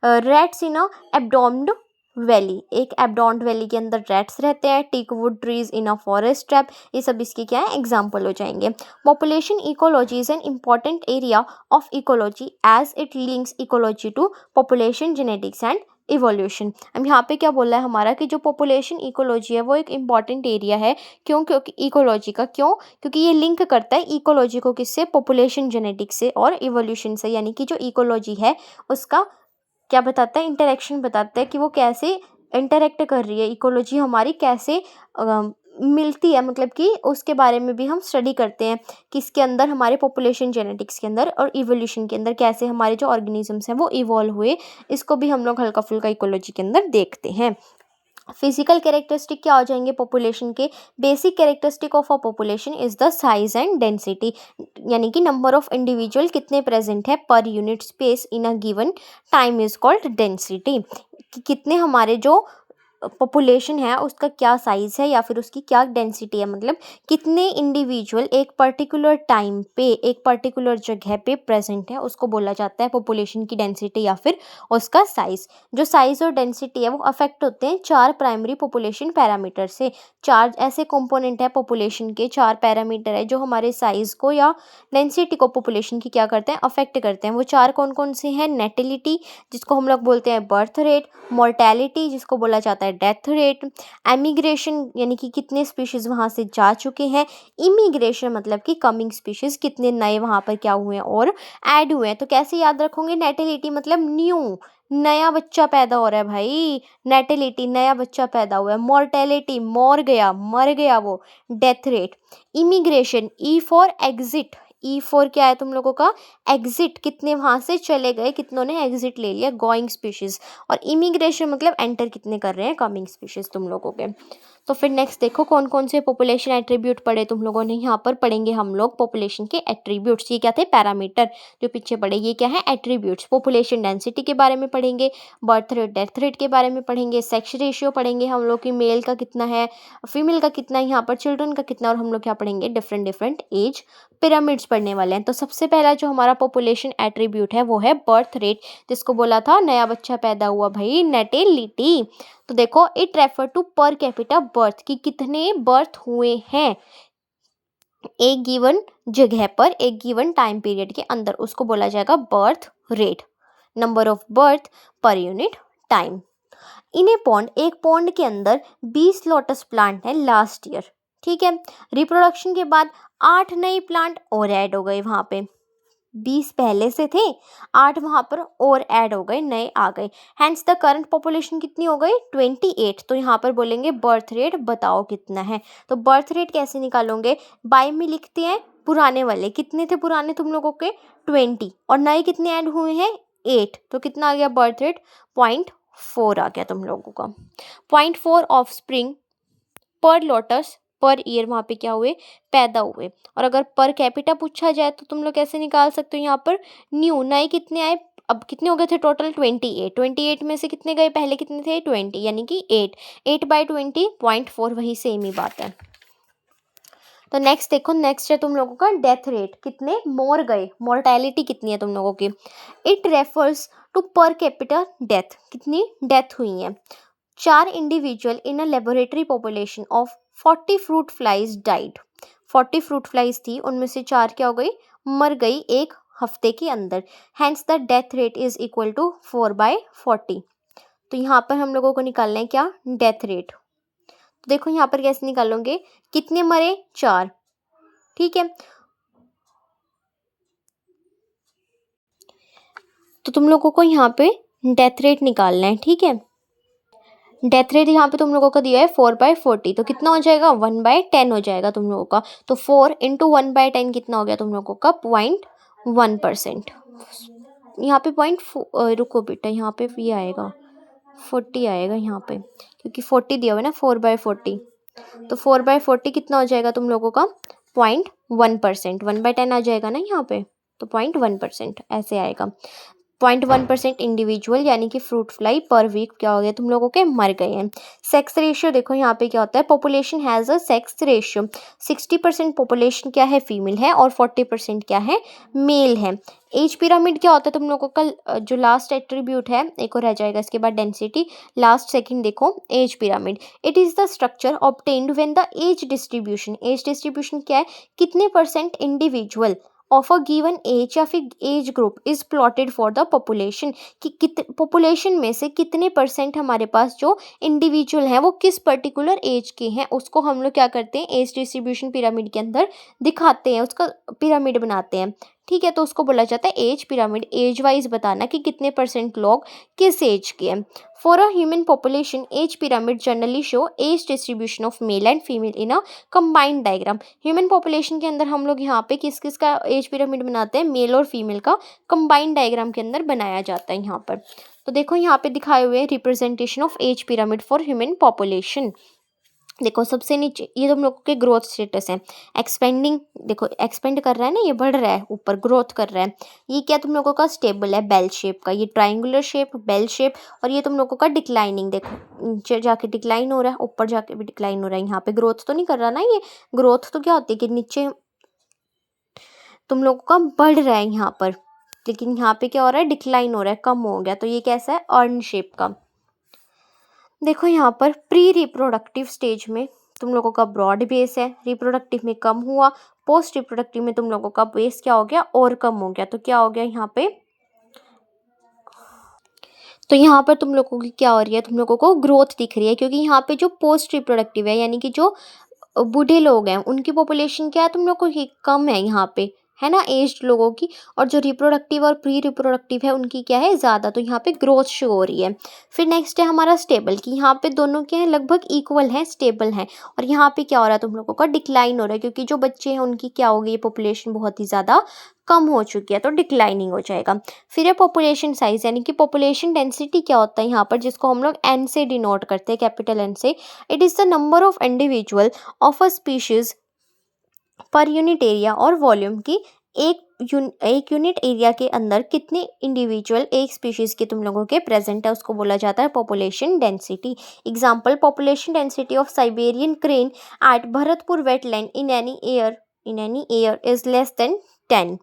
रैट्स इन अ एब्डोम्ड वैली, एक एब्डोम्ड वैली के अंदर रैट्स रहते हैं। Teak wood trees in a forest trap, ये सब इसके क्या है, एग्जाम्पल हो जाएंगे। Population ecology is an important area of ecology as it links ecology to population genetics and evolution. अब यहाँ पे क्या बोला है हमारा कि जो पॉपुलेशन इकोलॉजी है वो एक इम्पॉर्टेंट एरिया है। क्यों, क्योंकि इकोलॉजी का, क्यों, क्योंकि ये लिंक करता है इकोलॉजी को किससे, पॉपुलेशन जेनेटिक्स से और इवोल्यूशन से। यानी कि जो इकोलॉजी है उसका क्या बताता है, इंटरेक्शन बताता है कि वो कैसे इंटरेक्ट कर रही है, इकोलॉजी हमारी कैसे मिलती है, मतलब कि उसके बारे में भी हम स्टडी करते हैं कि इसके अंदर हमारे पॉपुलेशन जेनेटिक्स के अंदर और इवोल्यूशन के अंदर कैसे हमारे जो ऑर्गेनिजम्स हैं वो इवॉल्व हुए। इसको भी हम लोग हल्का फुल्का इकोलॉजी के अंदर देखते हैं। फिजिकल कैरेक्टरिस्टिक क्या हो जाएंगे पॉपुलेशन के, basic characteristic of a population is the size and density, यानी कि नंबर ऑफ इंडिविजुअल कितने प्रेजेंट है per unit space in a given time is called density. कि कितने हमारे जो पॉपुलेशन है उसका क्या साइज़ है या फिर उसकी क्या डेंसिटी है, मतलब कितने इंडिविजुअल एक पर्टिकुलर टाइम पे एक पर्टिकुलर जगह पे प्रेजेंट है, उसको बोला जाता है पॉपुलेशन की डेंसिटी या फिर उसका साइज़। जो साइज़ और डेंसिटी है वो अफेक्ट होते हैं 4 प्राइमरी पॉपुलेशन पैरामीटर से। 4 ऐसे कंपोनेंट है पॉपुलेशन के, 4 पैरामीटर है जो हमारे साइज़ को या डेंसिटी को पॉपुलेशन की क्या करते हैं, अफेक्ट करते हैं। वो 4 कौन कौन से हैं, नेटिलिटी जिसको हम लोग बोलते हैं बर्थ रेट, मोर्टेलिटी जिसको बोला जाता है डेथ रेट, एमिग्रेशन यानी कि कितने स्पीशीज़ वहाँ से जा चुके हैं, इमिग्रेशन मतलब कि कमिंग स्पीशीज़ कितने नए वहाँ पर क्या हुए हैं और ऐड हुए हैं। तो कैसे याद रखोगे, नेटिलिटी मतलब न्यू, नया बच्चा पैदा हो रहा है भाई, नेटिलिटी नया बच्चा पैदा हुआ है। मोर्टेलिटी मर गया वो, death rate. Immigration, E for exit, E for क्या है तुम लोगों का, एग्जिट, कितने वहाँ से चले गए, कितनों ने एग्जिट ले लिया, गोइंग स्पीशीज़। और इमिग्रेशन मतलब एंटर कितने कर रहे हैं, कमिंग स्पीशीज़ तुम लोगों के। तो फिर नेक्स्ट देखो कौन कौन से पॉपुलेशन एट्रीब्यूट पढ़े तुम लोगों ने। यहाँ पर पढ़ेंगे हम लोग पॉपुलेशन के एट्रीब्यूट्स। ये क्या थे, पैरामीटर जो पीछे पढ़े, ये क्या है, एट्रीब्यूट्स। पॉपुलेशन डेंसिटी के बारे में पढ़ेंगे, बर्थ रेट डेथ रेट के बारे में पढ़ेंगे, सेक्स रेशियो पढ़ेंगे हम लोग की मेल का कितना है, फीमेल का कितना है, यहाँ पर चिल्ड्रन का कितना, और हम लोग क्या पढ़ेंगे, डिफरेंट डिफरेंट एज पिरामिड्स पढ़ने वाले हैं। तो सबसे पहला जो हमारा पॉपुलेशन एट्रीब्यूट है वो है बर्थ रेट, जिसको बोला था नया बच्चा पैदा हुआ भाई, नेटिलिटी। तो देखो it refer to per capita birth, कि कितने बर्थ हुए हैं एक गिवन जगह पर एक गिवन टाइम पीरियड के अंदर, उसको बोला जाएगा birth rate, number of birth per unit time. In A pond, एक पॉन्ड के अंदर 20 लोटस प्लांट है लास्ट ईयर, ठीक है। रिप्रोडक्शन के बाद 8 नए प्लांट और ऐड हो गए वहाँ पे, 20 पहले से थे, 8 वहाँ पर और ऐड हो गए, नए आ गए। हैंस द करंट पॉपुलेशन कितनी हो गई, 28। तो यहाँ पर बोलेंगे बर्थ रेट बताओ कितना है। तो बर्थ रेट कैसे निकालोगे, बाय में लिखते हैं पुराने वाले, कितने थे पुराने तुम लोगों के, 20, और नए कितने ऐड हुए हैं, 8। तो कितना आ गया बर्थ रेट, 0.4 आ गया तुम लोगों का। 0.4 ऑफ स्प्रिंग पर लोटस पर ईयर वहाँ पे क्या हुए, पैदा हुए। और अगर पर कैपिटा पूछा जाए तो तुम लोग कैसे निकाल सकते हो, यहाँ पर न्यू, नए कितने आए, अब कितने हो गए थे टोटल 28। 28 में से कितने गए, पहले कितने थे 20, यानी कि 8 8/20 0.4, वही सेम ही बात है। तो नेक्स्ट देखो, नेक्स्ट है तुम लोगों का डेथ रेट, कितने मोर गए, मोर्टेलिटी कितनी है तुम लोगों की। It refers to per capita death, कितनी डेथ हुई है। 4 individual in a laboratory population of 40 fruit flies died. 40 fruit flies थी, उनमें से 4 क्या हो गई, मर गई एक हफ्ते के अंदर। Hence the death rate is equal to 4/40। तो यहाँ पर हम लोगों को निकालना है क्या, डेथ रेट। तो देखो यहाँ पर कैसे निकालोगे, कितने मरे, 4, ठीक है। तो तुम लोगों को यहाँ पे डेथ रेट निकालना है, ठीक है। डेथ रेट यहाँ पे तुम लोगों का दिया है 4/40, तो कितना हो जाएगा, 1/10 हो जाएगा तुम लोगों का। तो 4 इंटू 1/10 कितना हो गया तुम लोगों का, 0.1%। यहाँ पे रुको बेटा, यहाँ पे ये आएगा 40 आएगा यहाँ पे, क्योंकि 40 दिया हुआ है ना, 4/40। तो 4/40 कितना हो जाएगा तुम लोगों का, 0.1%। 1/10 आ जाएगा ना यहाँ पे, तो 0.1% ऐसे आएगा। 0.1% इंडिविजुअल यानी कि फ्रूट फ्लाई पर वीक क्या हो गया तुम लोगों के, मर गए हैं। सेक्स रेशियो देखो यहाँ पे क्या होता है, population has a sex ratio. 60% population क्या है, फीमेल है, और 40% क्या है, मेल है। एज पिरामिड क्या होता है तुम लोगों का, जो लास्ट एट्रीब्यूट है, एक और रह जाएगा इसके बाद डेंसिटी, लास्ट सेकंड देखो age pyramid. It is the structure obtained when the age distribution क्या है, कितने percent individual of a given age या फिर age group is plotted for the population, कि पॉपुलेशन में से कितने परसेंट हमारे पास जो इंडिविजुअल हैं वो किस पर्टिकुलर एज के हैं, उसको हम लोग क्या करते हैं, एज डिस्ट्रीब्यूशन पिरामिड के अंदर दिखाते हैं, उसका पिरामिड बनाते हैं, ठीक है। तो उसको बोला जाता है एज पिरामिड। एज वाइज बताना कि कितने परसेंट लोग किस एज के हैं। For a human population age pyramid generally show age distribution of male and female in a combined diagram. Human population के अंदर हम लोग यहाँ पे किस किस का एज पिरामिड बनाते हैं, मेल और फीमेल का कंबाइंड डायग्राम के अंदर बनाया जाता है यहाँ पर। तो देखो यहाँ पे दिखाए हुए representation of age pyramid for human population. देखो सबसे नीचे ये तुम लोगों के ग्रोथ स्टेटस है, एक्सपेंडिंग, देखो एक्सपेंड कर रहा है ना, ये बढ़ रहा है, ऊपर ग्रोथ कर रहा है। ये क्या तुम लोगों का स्टेबल है, बेल शेप का, ये ट्राइंगुलर शेप, बेल शेप। और ये तुम लोगों का डिक्लाइनिंग, देखो नीचे जाके डिक्लाइन हो रहा है, ऊपर जाके भी डिक्लाइन हो रहा है। यहाँ पे ग्रोथ तो नहीं कर रहा ना, ये ग्रोथ तो क्या होती है कि नीचे तुम लोगों का बढ़ रहा है यहाँ पर, लेकिन यहाँ पे क्या हो रहा है, डिक्लाइन हो रहा है, कम हो गया। तो ये कैसा है, अर्न शेप का। देखो यहाँ पर प्री रिप्रोडक्टिव स्टेज में तुम लोगों का ब्रॉड बेस है, रिप्रोडक्टिव में कम हुआ, पोस्ट रिप्रोडक्टिव में तुम लोगों का बेस क्या हो गया, और कम हो गया। तो क्या हो गया यहाँ पे, तो यहाँ पर तुम लोगों की क्या हो रही है, तुम लोगों को ग्रोथ दिख रही है, क्योंकि यहाँ पे जो पोस्ट रिप्रोडक्टिव है यानी कि जो बूढ़े लोग हैं उनकी पॉपुलेशन क्या है तुम लोगों की, कम है यहाँ पे, है ना, एज्ड लोगों की। और जो रिप्रोडक्टिव और प्री रिप्रोडक्टिव है उनकी क्या है, ज़्यादा। तो यहाँ पे ग्रोथ शो हो रही है। फिर नेक्स्ट है हमारा स्टेबल, कि यहाँ पे दोनों क्या है, लगभग इक्वल हैं, स्टेबल हैं। और यहाँ पे क्या हो रहा है, तुम लोगों का डिक्लाइन हो रहा है, क्योंकि जो बच्चे हैं उनकी क्या हो गई, पॉपुलेशन बहुत ही ज़्यादा कम हो चुकी है, तो डिक्लाइनिंग हो जाएगा। फिर है पॉपुलेशन साइज, यानी कि पॉपुलेशन डेंसिटी क्या होता है यहाँ पर, जिसको हम लोग एन से डिनोट करते हैं, कैपिटल एन से। It is the number of individual of a species per unit area और वॉल्यूम, की एक यूनिट एरिया के अंदर कितने इंडिविजुअल एक स्पीशीज के तुम लोगों के प्रेजेंट है, उसको बोला जाता है population density. Example, population density of Siberian crane at Bharatpur wetland in any year is less than 10।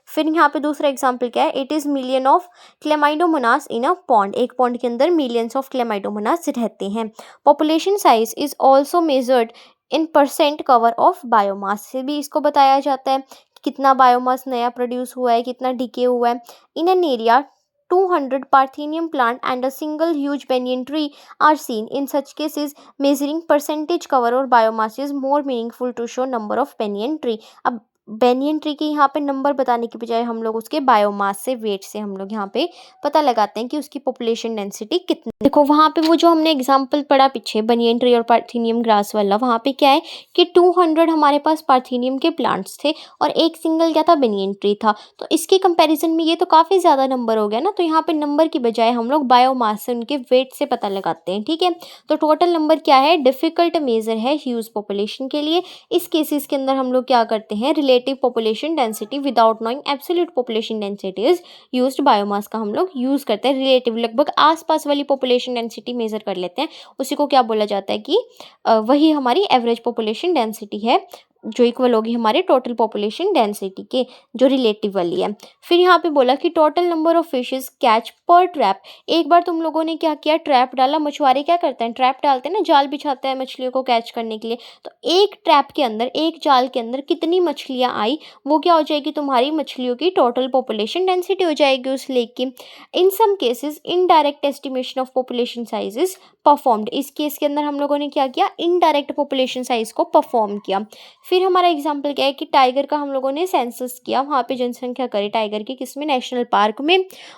फिर यहाँ पे दूसरा एग्जाम्पल क्या है, it is million of Chlamydomonas in a pond, एक पॉन्ड के अंदर मिलियंस ऑफ क्लेमाइडोमोनास रहते हैं। Population size is also measured in percent cover of biomass, से भी इसको बताया जाता है कि कितना बायोमास नया प्रोड्यूस हुआ है, कितना डिके हुआ है। In an area 200 parthenium plant and a single huge banyan tree are seen. In such cases, measuring percentage cover or biomass is more meaningful to show number of banyan tree. अब banyan tree के यहाँ पे नंबर बताने की बजाय हम लोग उसके बायोमास से, वेट से हम लोग यहाँ पे पता लगाते हैं कि उसकी पॉपुलेशन डेंसिटी कितनी। देखो वहाँ पे वो जो हमने एग्जाम्पल पढ़ा पीछे बनियन ट्री और पार्थेनियम ग्रास वाला, वहाँ पे क्या है कि 200 हमारे पास पार्थेनियम के प्लांट्स थे और एक सिंगल क्या था, बनियन ट्री था। तो इसके कंपैरिजन में ये तो काफ़ी ज़्यादा नंबर हो गया ना, तो यहाँ पे नंबर की बजाय हम लोग बायोमास से, उनके वेट से पता लगाते हैं, ठीक है। तो टोटल नंबर क्या है, डिफ़िकल्ट मेजर है ह्यूज पॉपुलेशन के लिए। इस केसेस के अंदर हम लोग क्या करते हैं, relative relative population density without knowing absolute population density is used. Biomass का हम लोग यूज़ करते हैं रिलेटिव, लगभग आसपास वाली पॉपुलेशन डेंसिटी मेजर कर लेते हैं, उसी को क्या बोला जाता है कि वही हमारी एवरेज पॉपुलेशन डेंसिटी है, जो इक्वल होगी हमारे टोटल पॉपुलेशन डेंसिटी के, जो रिलेटिव वाली है। फिर यहाँ पे बोला कि total number of fishes catch पर ट्रैप। एक बार तुम लोगों ने क्या किया, ट्रैप डाला। मछुआरे क्या करते हैं, ट्रैप डालते हैं ना, जाल बिछाते हैं मछलियों को कैच करने के लिए। तो एक ट्रैप के अंदर, एक जाल के अंदर कितनी मछलियाँ आई, वो क्या हो जाएगी, तुम्हारी मछलियों की टोटल पॉपुलेशन डेंसिटी हो जाएगी उस लेक की। In some cases indirect estimation of population size is performed. इस केस के अंदर हम लोगों ने क्या किया, इनडायरेक्ट पॉपुलेशन साइज को परफॉर्म किया। फिर हमारा एग्जाम्पल क्या है कि टाइगर का हम लोगों ने सेंसस किया, वहाँ पे जनसंख्या करी टाइगर की, किसमें, नेशनल पार्क में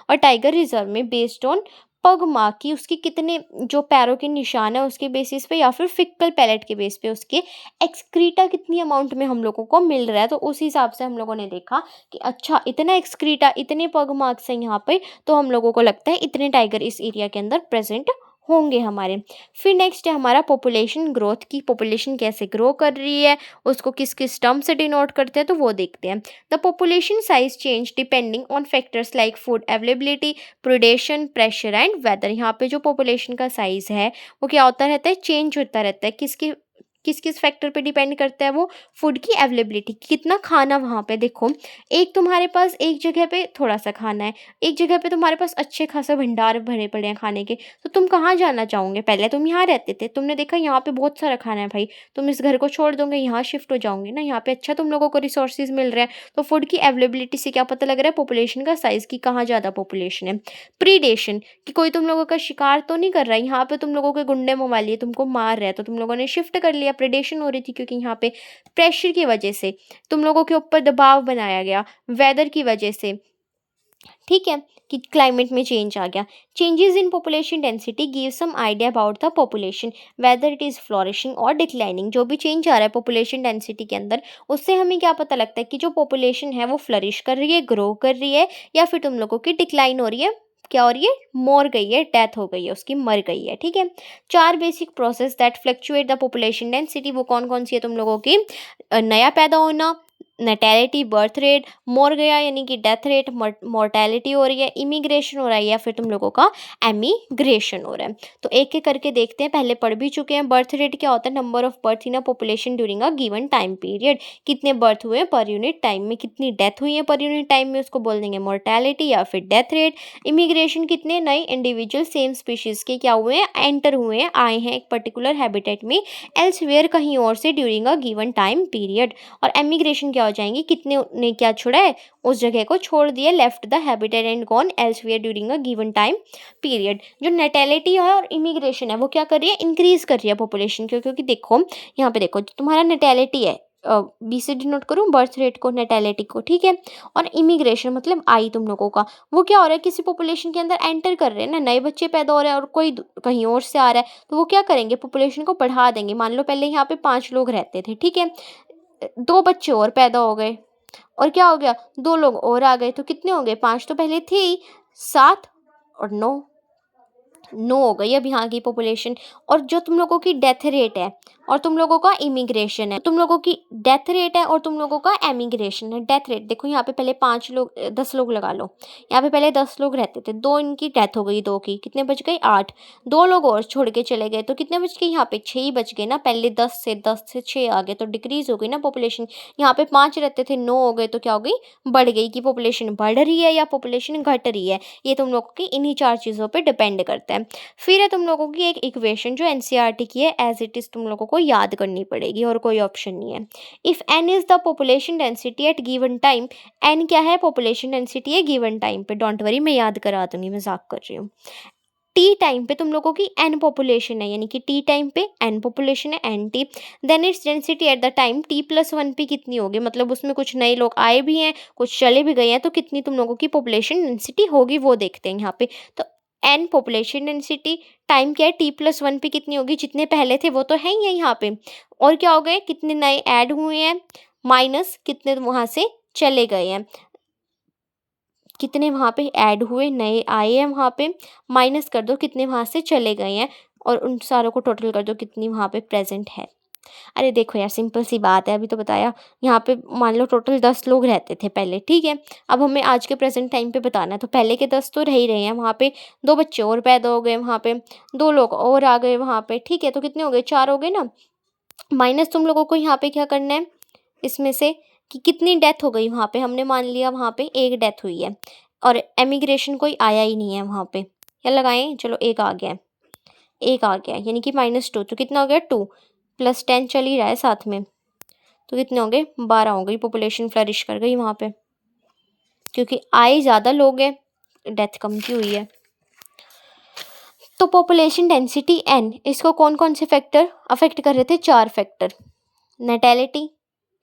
और टाइगर रिजर्व में, बेस्ड ऑन पग मार्क की, उसकी कितने जो पैरों के निशान है उसके बेसिस पे, या फिर फिक्कल पैलेट के बेस पे उसके एक्सक्रीटा कितनी अमाउंट में हम लोगों को मिल रहा है। तो उस हिसाब से हम लोगों ने देखा कि अच्छा इतना एक्सक्रीटा, इतने पग मार्क्स हैं यहाँ पे, तो हम लोगों को लगता है इतने टाइगर इस एरिया के अंदर प्रेजेंट होंगे हमारे। फिर नेक्स्ट है हमारा पॉपुलेशन ग्रोथ, की पॉपुलेशन कैसे ग्रो कर रही है, उसको किस किस टर्म से डिनोट करते हैं, तो वो देखते हैं। The population size change depending on factors like food availability, predation, pressure and weather. यहाँ पे जो पॉपुलेशन का साइज है वो क्या होता रहता है, चेंज होता रहता है। किस किस फैक्टर पे डिपेंड करता है वो, फूड की अवेलेबिलिटी, कितना खाना वहाँ पे। देखो, एक तुम्हारे पास एक जगह पे थोड़ा सा खाना है, एक जगह पे तुम्हारे पास अच्छे खासा भंडार भरे पड़े हैं खाने के, तो तुम कहाँ जाना चाहोगे। पहले तुम यहाँ रहते थे, तुमने देखा यहाँ पे बहुत सारा खाना है भाई, तुम इस घर को छोड़ दोगे, यहाँ शिफ्ट हो जाओगे ना, यहाँ पे अच्छा तुम लोगों को रिसोर्सेज मिल रहे हैं। तो फूड की अवेलेबिलिटी से क्या पता लग रहा है, पॉपुलेशन का साइज की कहाँ ज़्यादा पॉपुलेशन है। प्रीडेशन, कि कोई तुम लोगों का शिकार तो नहीं कर रहा है, यहाँ पे तुम लोगों के गुंडे मवाली तुमको मार रहे हैं, तो तुम लोगों ने शिफ्ट कर लिया। प्रेडेशन हो रही थी क्योंकि यहाँ पे प्रेशर की वजह से तुम लोगों के ऊपर दबाव बनाया गया, वेदर की वजह से, ठीक है, कि क्लाइमेट में चेंज आ गया। Changes in population density give some idea about the population whether it is flourishing और डिक्लाइनिंग। जो भी चेंज आ रहा है पॉपुलेशन डेंसिटी के अंदर, उससे हमें क्या पता लगता है कि जो पॉपुलेशन है वो फ्लरिश कर रही है, ग्रो कर रही है, या फिर तुम लोगों की डिक्लाइन हो रही है, क्या हो रही है, मर गई है, डेथ हो गई है उसकी, मर गई है। ठीक है, 4 basic process that fluctuate the population density, वो कौन कौन सी है तुम लोगों की, नया पैदा होना, नेटैलिटी बर्थ रेट, मर गया यानी कि डेथ रेट, मोर्टैलिटी हो रही है, इमिग्रेशन हो रहा है, या फिर तुम लोगों का एमिग्रेशन हो रहा है। तो एक एक करके देखते हैं, पहले पढ़ भी चुके हैं। बर्थ रेट क्या होता है, number of birth in a population during a given time period, कितने बर्थ हुए पर यूनिट टाइम में, कितनी डेथ हुई है पर यूनिट टाइम में, उसको बोल देंगे मोर्टैलिटी या फिर डेथ रेट। इमिग्रेशन, कितने नए इंडिविजुअल सेम स्पीशीज के क्या हुए हैं, एंटर हुए हैं, आए हैं एक पर्टिकुलर हैबिटेट में एल्सवेयर कहीं और से during a given time period. और एमिग्रेशन क्या हो जाएंगे, कितने ने क्या छोड़ा है, उस जगह को छोड़ दिया, left the habitat and gone elsewhere during a given time period. जो नेटैलिटी है और इमिग्रेशन है वो क्या कर रही है, इंक्रीज कर रही है पॉपुलेशन को, क्योंकि देखो यहाँ पे देखो, जो तुम्हारा नेटैलिटी है, बी से डिनोट करूँ बर्थ रेट को, नेटैलिटी को, ठीक है, और इमिग्रेशन मतलब आई तुम लोगों का, वो क्या हो रहा है, किसी पॉपुलेशन के अंदर एंटर कर रहे हैं ना, नए बच्चे पैदा हो रहे हैं और कोई कहीं और से आ रहा है, तो वो क्या करेंगे, पॉपुलेशन को बढ़ा देंगे। मान लो पहले यहाँ पे 5 लोग रहते थे, ठीक है, 2 बच्चे और पैदा हो गए, और क्या हो गया, 2 लोग और आ गए, तो कितने हो गए, 5 तो पहले थे ही, 7 और 9 हो गई अब यहाँ की पॉपुलेशन। और जो तुम लोगों की डेथ रेट है और तुम लोगों का इमिग्रेशन है, तुम लोगों की डेथ रेट है और तुम लोगों का एमिग्रेशन है। डेथ रेट देखो, यहाँ पे पहले 5 लोग, 10 लोग लगा लो, यहाँ पे पहले 10 लोग रहते थे, 2 इनकी डेथ हो गई, 2 की, कितने बच गए, 8, 2 लोग और छोड़ के चले गए, तो कितने बच गए, यहाँ पे 6 ही बच गए ना, पहले 10 से 6 आ गए, तो डिक्रीज हो गई ना पॉपुलेशन। यहाँ पे 5 रहते थे, 9 हो गए, तो क्या हो गई, बढ़ गई, कि पॉपुलेशन बढ़ रही है या पॉपुलेशन घट रही है, ये तुम लोगों की इन्हीं 4 चीज़ों पर डिपेंड करता है। फिर है तुम लोगों की एक इक्वेशन जो एनसीईआरटी की है, एज इट इज तुम लोगों को याद करनी पड़ेगी और कोई ऑप्शन नहीं है। If N is the population density at given time, N क्या है, पॉपुलेशन डेंसिटी है गिवन टाइम पे, डोंट वरी मैं याद करा दूंगी, मजाक कर रही हूँ। टी टाइम पे तुम लोगों की एन पॉपुलेशन है, यानी कि टी टाइम पे एन पॉपुलेशन है, N T, then its density at the time T+1 पे कितनी होगी, मतलब उसमें कुछ नए लोग आए भी हैं, कुछ चले भी गए हैं, तो कितनी तुम लोगों की पॉपुलेशन डेंसिटी होगी वो देखते हैं यहाँ पे। तो एन पॉपुलेशन डेंसिटी, टाइम क्या है, T+1 पे कितनी होगी, जितने पहले थे वो तो है ही है यहाँ पे, और क्या हो गए, कितने नए ऐड हुए हैं, माइनस कितने वहाँ से चले गए हैं, कितने वहाँ पे ऐड हुए, नए आए हैं वहाँ पे, माइनस कर दो कितने वहाँ से चले गए हैं, और उन सारों को टोटल कर दो कितनी वहाँ पे प्रेजेंट है। अरे देखो यार, सिंपल सी बात है, अभी तो बताया। यहाँ पे मान लो टोटल 10 लोग रहते थे पहले, ठीक है। अब हमें आज के प्रेजेंट टाइम पे बताना है, तो पहले के 10 तो रह ही रहे हैं, वहाँ पे 2 बच्चे और पैदा हो गए, वहाँ पे 2 लोग और आ गए वहाँ पे, ठीक है। तो कितने हो गए, 4 हो गए ना। माइनस तुम लोगों को यहाँ पे क्या करना है, इसमें से कि कितनी डेथ हो गई वहाँ पे। हमने मान लिया वहाँ पे 1 डेथ हुई है और एमिग्रेशन कोई आया ही नहीं है वहाँ पे। क्या लगाएँ? चलो 1 आ गया है, 1 आ गया है, यानी कि -2, तो कितना हो गया 2 + 10 चल ही रहा है साथ में। तो कितने हो गए, 12 हो गई। पॉपुलेशन फ्लरिश कर गई वहाँ पे, क्योंकि आए ज़्यादा लोग हैं, डेथ कम की हुई है। तो पॉपुलेशन डेंसिटी n, इसको कौन कौन से फैक्टर अफेक्ट कर रहे थे? 4 फैक्टर। नेटेलिटी,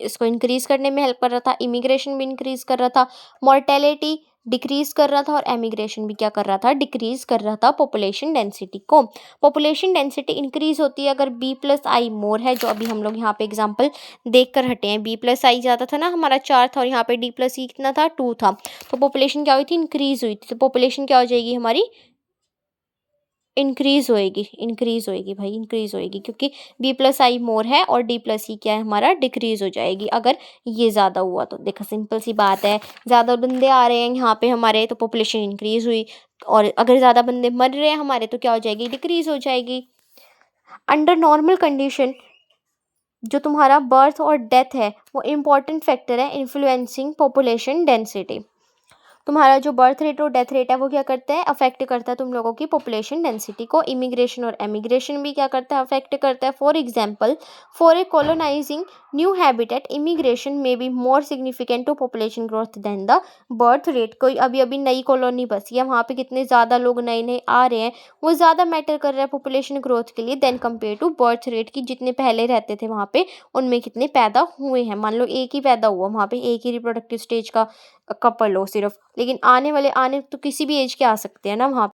इसको इंक्रीज करने में हेल्प कर रहा था। इमिग्रेशन भी इंक्रीज कर रहा था। मॉर्टेलिटी डिक्रीज कर रहा था। और एमिग्रेशन भी क्या कर रहा था? डिक्रीज कर रहा था पॉपुलेशन डेंसिटी को। पॉपुलेशन डेंसिटी इंक्रीज होती है अगर B+I मोर है, जो अभी हम लोग यहाँ पे एग्जांपल देख कर हटे हैं। B+I ज़्यादा था ना, हमारा 4 था, और यहाँ पे D+E कितना था? 2 था। तो पॉपुलेशन क्या हुई थी? इंक्रीज हुई थी। तो पॉपुलेशन क्या हो जाएगी हमारी? इंक्रीज होएगी भाई, इंक्रीज होएगी, क्योंकि B+I मोर है और D+E क्या है हमारा? डिक्रीज हो जाएगी अगर ये ज़्यादा हुआ तो। देखो सिंपल सी बात है, ज़्यादा बंदे आ रहे हैं यहाँ पे हमारे, तो पॉपुलेशन इंक्रीज हुई। और अगर ज़्यादा बंदे मर रहे हैं हमारे, तो क्या हो जाएगी? डिक्रीज हो जाएगी। अंडर नॉर्मल कंडीशन, जो तुम्हारा बर्थ और डेथ है, वो इम्पॉर्टेंट फैक्टर है इन्फ्लुएंसिंग पॉपुलेशन डेंसिटी। तुम्हारा जो बर्थ रेट और डेथ रेट है वो क्या करता है? अफेक्ट करता है तुम लोगों की पॉपुलेशन डेंसिटी को। इमिग्रेशन और एमिग्रेशन भी क्या करता है? अफेक्ट करता है। For example, for a colonizing new habitat, immigration may be more significant to population growth than the birth rate. कोई अभी अभी नई कॉलोनी बसी है, वहाँ पे कितने ज़्यादा लोग नए नए आ रहे हैं, वो ज़्यादा मैटर कर रहा है पॉपुलेशन ग्रोथ के लिए then compare to birth rate की। जितने पहले रहते थे वहाँ पे, उनमें कितने पैदा हुए हैं। मान लो एक ही पैदा हुआ वहाँ पे, एक ही रिप्रोडक्टिव स्टेज का कपल हो सिर्फ, लेकिन आने तो किसी भी एज के आ सकते हैं ना वहाँ